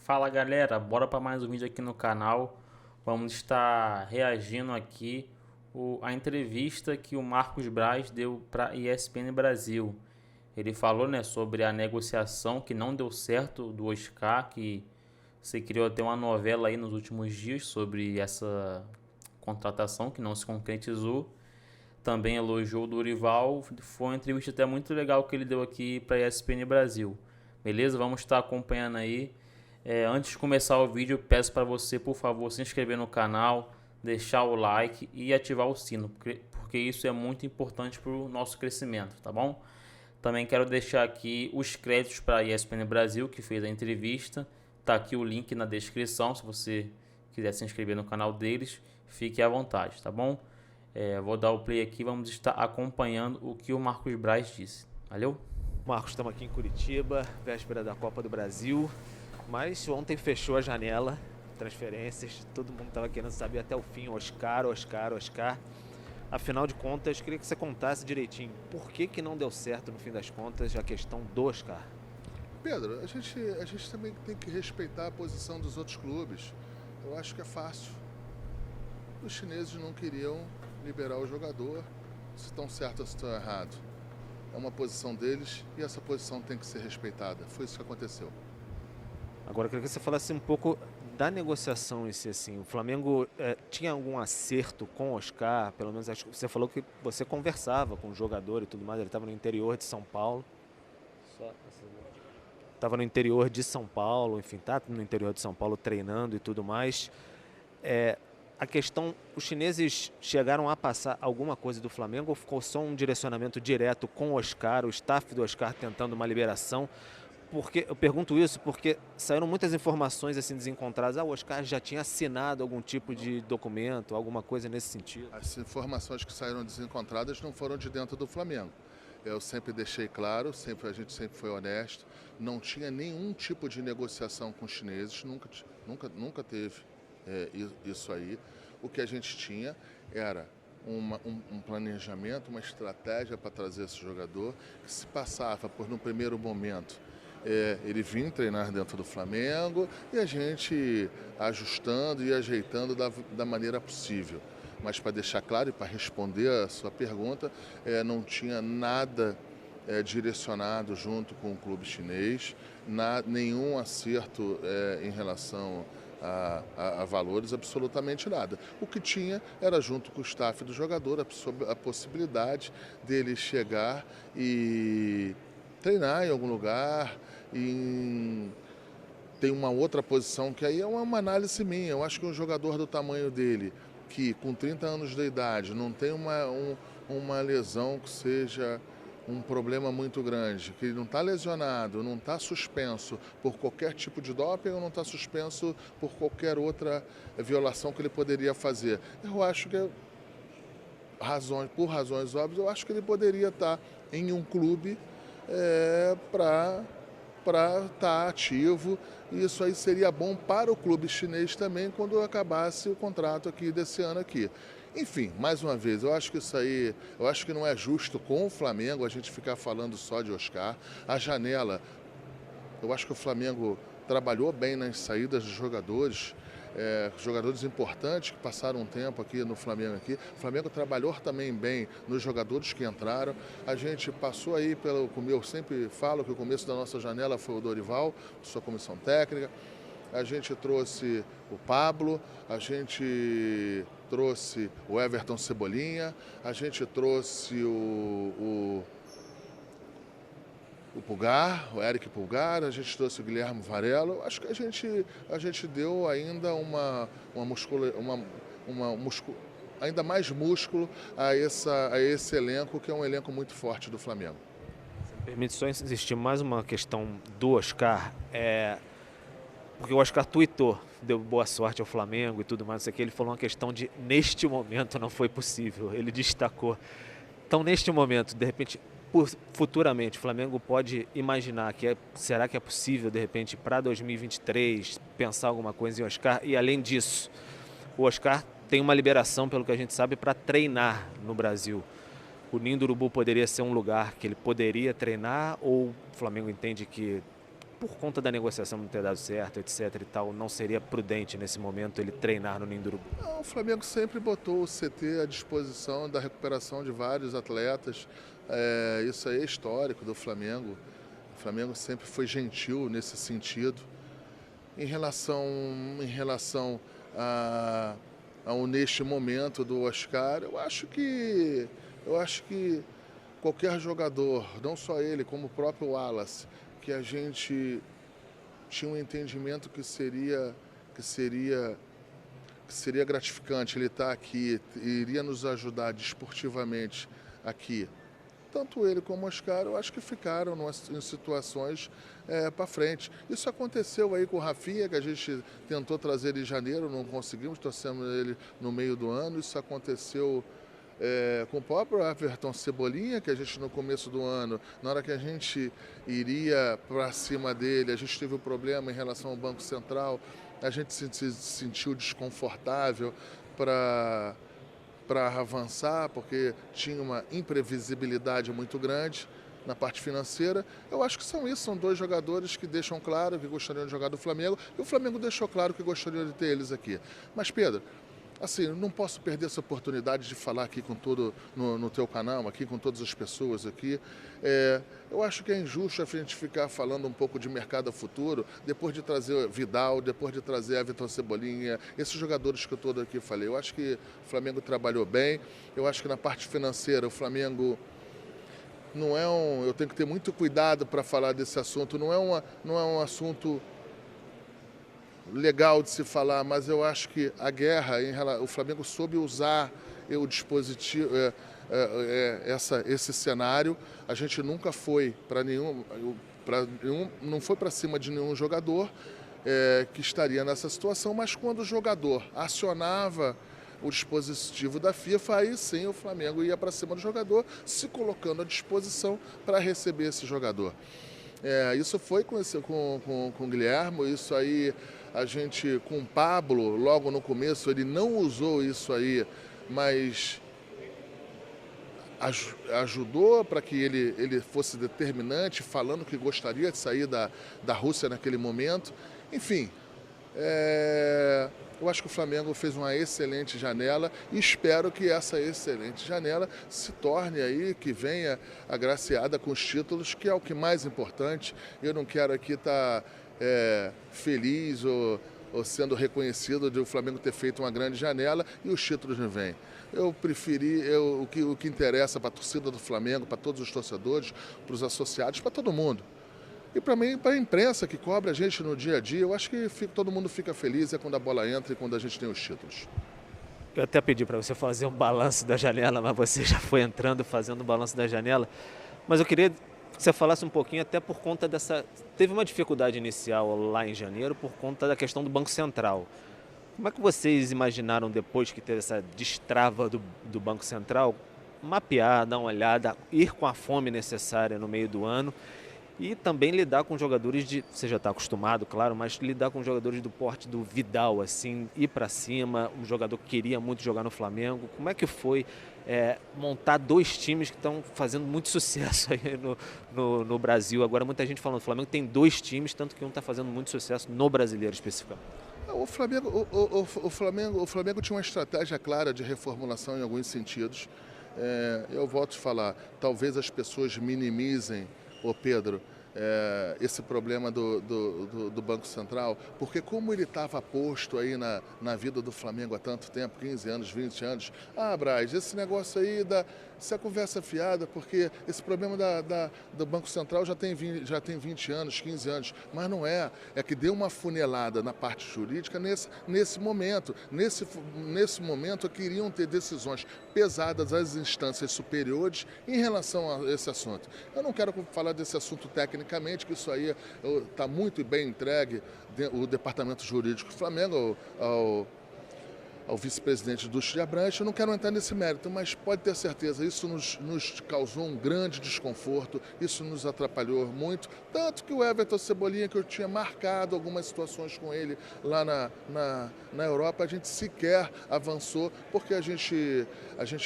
Fala galera, bora para mais um vídeo aqui no canal. Vamos estar reagindo aqui a entrevista que o Marcos Braz deu para a ESPN Brasil. Ele falou, né, sobre a negociação que não deu certo do Oscar, que se criou até uma novela aí nos últimos dias sobre essa contratação que não se concretizou. Também elogiou o Dorival. Foi uma entrevista até muito legal que ele deu aqui para a ESPN Brasil. Beleza? Vamos estar acompanhando aí. Antes de começar o vídeo, peço para você, por favor, se inscrever no canal, deixar o like e ativar o sino, porque isso é muito importante para o nosso crescimento, tá bom? Também quero deixar aqui os créditos para a ESPN Brasil, que fez a entrevista. Tá aqui o link na descrição, se você quiser se inscrever no canal deles, fique à vontade, tá bom? Vou dar o play aqui, vamos estar acompanhando o que o Marcos Braz disse. Valeu? Marcos, estamos aqui em Curitiba, véspera da Copa do Brasil, mas ontem fechou a janela, transferências, todo mundo estava querendo saber até o fim, Oscar. Afinal de contas, queria que você contasse direitinho por que não deu certo no fim das contas a questão do Oscar. Pedro, a gente também tem que respeitar a posição dos outros clubes. Eu acho que é fácil. Os chineses não queriam liberar o jogador, se estão certos ou se estão errados. É uma posição deles e essa posição tem que ser respeitada. Foi isso que aconteceu. Agora, eu queria que você falasse um pouco da negociação em si, assim. O Flamengo tinha algum acerto com o Oscar? Pelo menos acho que você falou que você conversava com o jogador e tudo mais. Ele estava no interior de São Paulo. Estava no interior de São Paulo, enfim, tá no interior de São Paulo treinando e tudo mais. A questão, os chineses chegaram a passar alguma coisa do Flamengo ou ficou só um direcionamento direto com o Oscar, o staff do Oscar tentando uma liberação? Porque eu pergunto isso porque saíram muitas informações assim desencontradas. O Oscar já tinha assinado algum tipo de documento, alguma coisa nesse sentido. As informações que saíram desencontradas não foram de dentro do Flamengo. Eu sempre deixei claro, a gente sempre foi honesto, não tinha nenhum tipo de negociação com os chineses, nunca teve isso aí. O que a gente tinha era um planejamento, uma estratégia para trazer esse jogador, que se passava por, no primeiro momento, ele vir treinar dentro do Flamengo e a gente ajustando e ajeitando da maneira possível. Mas para deixar claro e para responder a sua pergunta, não tinha nada direcionado junto com o clube chinês, nenhum acerto em relação a valores, absolutamente nada. O que tinha era, junto com o staff do jogador, a possibilidade dele chegar e treinar em algum lugar. Tem uma outra posição que aí é uma análise minha. Eu acho que um jogador do tamanho dele, que com 30 anos de idade não tem uma lesão que seja um problema muito grande, que ele não está lesionado, não está suspenso por qualquer tipo de doping ou não está suspenso por qualquer outra violação que ele poderia fazer. Eu acho que, por razões óbvias, eu acho que ele poderia estar em um clube para estar ativo, e isso aí seria bom para o clube chinês também quando acabasse o contrato aqui desse ano aqui. Enfim, mais uma vez, eu acho que não é justo com o Flamengo a gente ficar falando só de Oscar. A janela, eu acho que o Flamengo trabalhou bem nas saídas dos jogadores, jogadores importantes que passaram um tempo aqui no Flamengo. O Flamengo trabalhou também bem nos jogadores que entraram. A gente passou aí como eu sempre falo, que o começo da nossa janela foi o Dorival, sua comissão técnica. A gente trouxe o Pablo, a gente trouxe o Everton Cebolinha, a gente trouxe o Pulgar, o Eric Pulgar, a gente trouxe o Guilherme Varela. Acho que a gente deu ainda ainda mais músculo a esse elenco, que é um elenco muito forte do Flamengo. Você me permite só insistir mais uma questão do Oscar, porque o Oscar tweetou, deu boa sorte ao Flamengo e tudo mais, isso aqui. Ele falou uma questão de, neste momento não foi possível, ele destacou. Então, neste momento, de repente, futuramente, o Flamengo pode imaginar será que é possível, de repente, para 2023, pensar alguma coisa em Oscar? E, além disso, o Oscar tem uma liberação, pelo que a gente sabe, para treinar no Brasil. O Ninho do Urubu poderia ser um lugar que ele poderia treinar, ou o Flamengo entende que por conta da negociação não ter dado certo, etc e tal, não seria prudente nesse momento ele treinar no Ninho do Urubu? Não, o Flamengo sempre botou o CT à disposição da recuperação de vários atletas. Isso aí é histórico do Flamengo. O Flamengo sempre foi gentil nesse sentido. Em relação ao neste momento do Oscar, eu acho que qualquer jogador, não só ele, como o próprio Wallace, que a gente tinha um entendimento que seria gratificante ele estar aqui, iria nos ajudar desportivamente aqui. Tanto ele como o Oscar, eu acho que ficaram em situações para frente. Isso aconteceu aí com o Rafinha, que a gente tentou trazer ele em janeiro, não conseguimos, trouxemos ele no meio do ano. Isso aconteceu com o próprio Everton Cebolinha, que a gente no começo do ano, na hora que a gente iria para cima dele, a gente teve um problema em relação ao Banco Central, a gente se sentiu desconfortável para avançar, porque tinha uma imprevisibilidade muito grande na parte financeira. Eu acho que são dois jogadores que deixam claro que gostariam de jogar do Flamengo, e o Flamengo deixou claro que gostaria de ter eles aqui. Mas, Pedro, assim, não posso perder essa oportunidade de falar aqui no teu canal, aqui com todas as pessoas aqui. Eu acho que é injusto a gente ficar falando um pouco de mercado futuro, depois de trazer Vidal, depois de trazer Everton Cebolinha, esses jogadores que eu todo aqui falei. Eu acho que o Flamengo trabalhou bem, eu acho que na parte financeira o Flamengo eu tenho que ter muito cuidado para falar desse assunto, não é um assunto legal de se falar, mas eu acho que a guerra, o Flamengo soube usar o dispositivo, esse cenário. A gente nunca foi não foi para cima de nenhum jogador que estaria nessa situação, mas quando o jogador acionava o dispositivo da FIFA, aí sim o Flamengo ia para cima do jogador, se colocando à disposição para receber esse jogador. Isso foi com o Guilherme, isso aí a gente, com o Pablo, logo no começo, ele não usou isso aí, mas ajudou para que ele fosse determinante, falando que gostaria de sair da Rússia naquele momento. Enfim, eu acho que o Flamengo fez uma excelente janela e espero que essa excelente janela se torne aí, que venha agraciada com os títulos, que é o que mais importante. Eu não quero aqui estar feliz ou sendo reconhecido de o Flamengo ter feito uma grande janela e os títulos não vêm. O que interessa para a torcida do Flamengo, para todos os torcedores, para os associados, para todo mundo. E para mim, para a imprensa que cobre a gente no dia a dia, eu acho que todo mundo fica feliz quando a bola entra e quando a gente tem os títulos. Eu até pedi para você fazer um balanço da janela, mas você já foi entrando fazendo o balanço da janela. Mas eu queria que você falasse um pouquinho até por conta Teve uma dificuldade inicial lá em janeiro por conta da questão do Banco Central. Como é que vocês imaginaram, depois que teve essa destrava do Banco Central, mapear, dar uma olhada, ir com a fome necessária no meio do ano e também lidar com jogadores você já está acostumado, claro, mas lidar com jogadores do porte do Vidal, assim, ir para cima, um jogador que queria muito jogar no Flamengo. Como é que foi montar dois times que estão fazendo muito sucesso aí no Brasil? Agora muita gente falando, o Flamengo tem dois times, tanto que um está fazendo muito sucesso no Brasileiro especificamente. O Flamengo tinha uma estratégia clara de reformulação em alguns sentidos. Eu volto a falar, talvez as pessoas minimizem, Pedro, esse problema do Banco Central, porque como ele estava posto aí na vida do Flamengo há tanto tempo, 15 anos, 20 anos, Braz, esse negócio aí isso é conversa fiada, porque esse problema do Banco Central já tem 20 anos, 15 anos, mas não é que deu uma funelada na parte jurídica nesse momento. Nesse momento queriam ter decisões pesadas às instâncias superiores em relação a esse assunto. Eu não quero falar desse assunto tecnicamente, que isso aí está muito bem entregue o departamento jurídico do Flamengo ao vice-presidente do Abrantes. Eu não quero entrar nesse mérito, mas pode ter certeza, isso nos causou um grande desconforto, isso nos atrapalhou muito, tanto que o Everton Cebolinha, que eu tinha marcado algumas situações com ele lá na Europa, a gente sequer avançou, porque a gente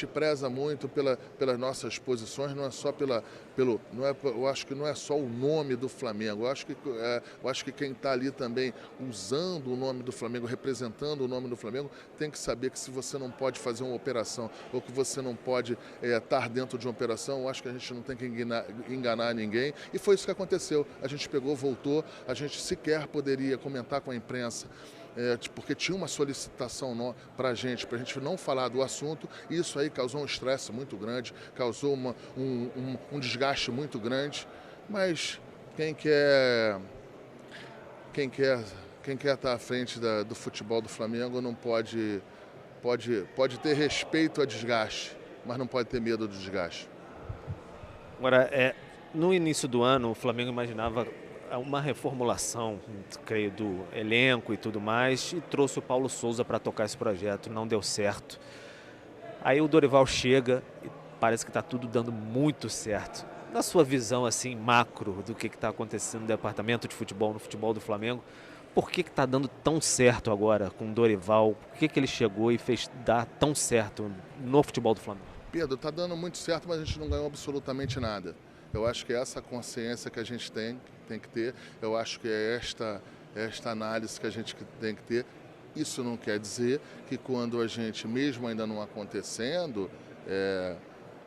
preza muito pelas nossas posições, não é só eu acho que não é só o nome do Flamengo, eu acho que quem está ali também usando o nome do Flamengo, representando o nome do Flamengo, tem que saber que se você não pode fazer uma operação ou que você não pode estar dentro de uma operação, eu acho que a gente não tem que enganar ninguém. E foi isso que aconteceu. A gente pegou, voltou, a gente sequer poderia comentar com a imprensa, porque tinha uma solicitação para a gente não falar do assunto, e isso aí causou um estresse muito grande, causou um desgaste muito grande, mas quem quer estar à frente do futebol do Flamengo não pode ter respeito a desgaste, mas não pode ter medo do desgaste. Agora, no início do ano, o Flamengo imaginava uma reformulação, creio, do elenco e tudo mais, e trouxe o Paulo Souza para tocar esse projeto, não deu certo. Aí o Dorival chega e parece que está tudo dando muito certo. Na sua visão, assim, macro do que está acontecendo no departamento de futebol, no futebol do Flamengo, por que está dando tão certo agora com o Dorival? Por que ele chegou e fez dar tão certo no futebol do Flamengo? Pedro, está dando muito certo, mas a gente não ganhou absolutamente nada. Eu acho que é essa consciência que a gente tem que ter, eu acho que é esta análise que a gente tem que ter. Isso não quer dizer que quando a gente, mesmo ainda não acontecendo,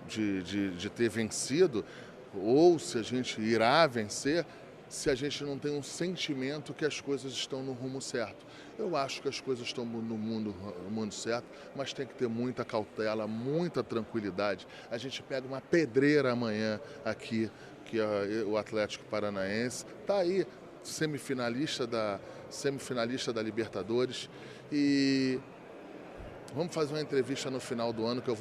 de ter vencido, ou se a gente irá vencer, se a gente não tem um sentimento que as coisas estão no rumo certo. Eu acho que as coisas estão no mundo certo, mas tem que ter muita cautela, muita tranquilidade. A gente pega uma pedreira amanhã aqui, que é o Atlético Paranaense, está aí, semifinalista da Libertadores, e vamos fazer uma entrevista no final do ano que eu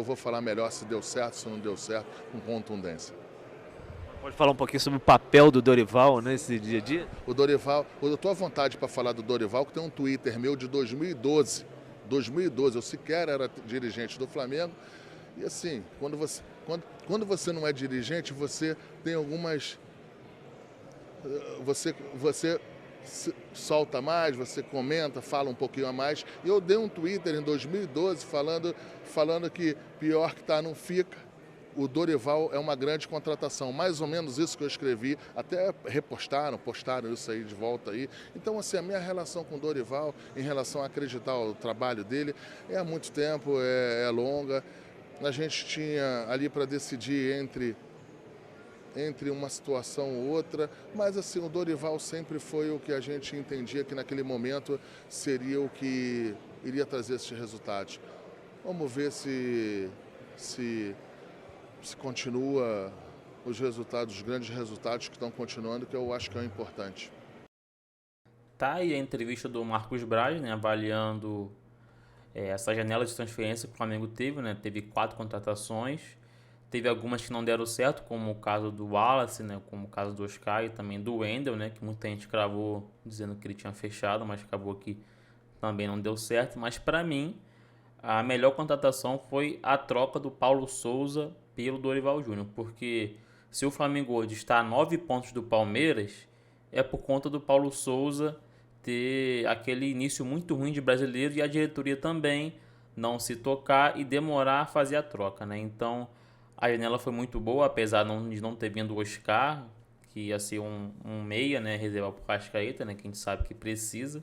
vou falar melhor se deu certo, se não deu certo, com contundência. Pode falar um pouquinho sobre o papel do Dorival nesse dia a dia? O Dorival, eu estou à vontade para falar do Dorival, que tem um Twitter meu de 2012. 2012, eu sequer era dirigente do Flamengo. E assim, quando você não é dirigente, você tem algumas... Você solta mais, você comenta, fala um pouquinho a mais. E eu dei um Twitter em 2012 falando que pior que tá não fica. O Dorival é uma grande contratação, mais ou menos isso que eu escrevi, até postaram isso aí de volta aí. Então, assim, a minha relação com o Dorival, em relação a acreditar no trabalho dele, há muito tempo, é longa. A gente tinha ali para decidir entre uma situação ou outra, mas assim, o Dorival sempre foi o que a gente entendia que naquele momento seria o que iria trazer esses resultados. Vamos ver se continua os resultados, os grandes resultados que estão continuando, que eu acho que é o importante. Tá aí a entrevista do Marcos Braz, né, avaliando essa janela de transferência que o Flamengo teve, né, teve 4 contratações, teve algumas que não deram certo, como o caso do Wallace, né, como o caso do Oscar e também do Wendel, né, que muita gente cravou dizendo que ele tinha fechado, mas acabou que também não deu certo. Mas para mim, a melhor contratação foi a troca do Paulo Souza pelo Dorival Júnior, porque se o Flamengo hoje está a 9 pontos do Palmeiras, é por conta do Paulo Souza ter aquele início muito ruim de Brasileiro e a diretoria também não se tocar e demorar a fazer a troca, né? Então a janela foi muito boa, apesar de não ter vindo o Oscar, que ia ser um meia, né, reserva para o Arrascaeta, né, que a gente sabe que precisa,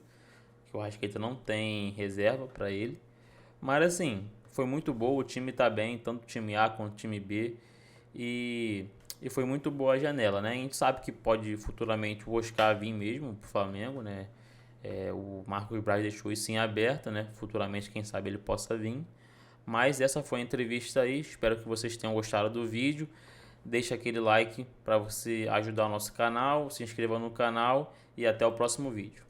que o Arrascaeta não tem reserva para ele. Mas assim, foi muito boa, o time tá bem, tanto o time A quanto o time B, e foi muito boa a janela, né? A gente sabe que pode futuramente o Oscar vir mesmo pro Flamengo, né? O Marcos Braz deixou isso em aberto, né? Futuramente, quem sabe ele possa vir. Mas essa foi a entrevista aí, espero que vocês tenham gostado do vídeo. Deixa aquele like para você ajudar o nosso canal, se inscreva no canal e até o próximo vídeo.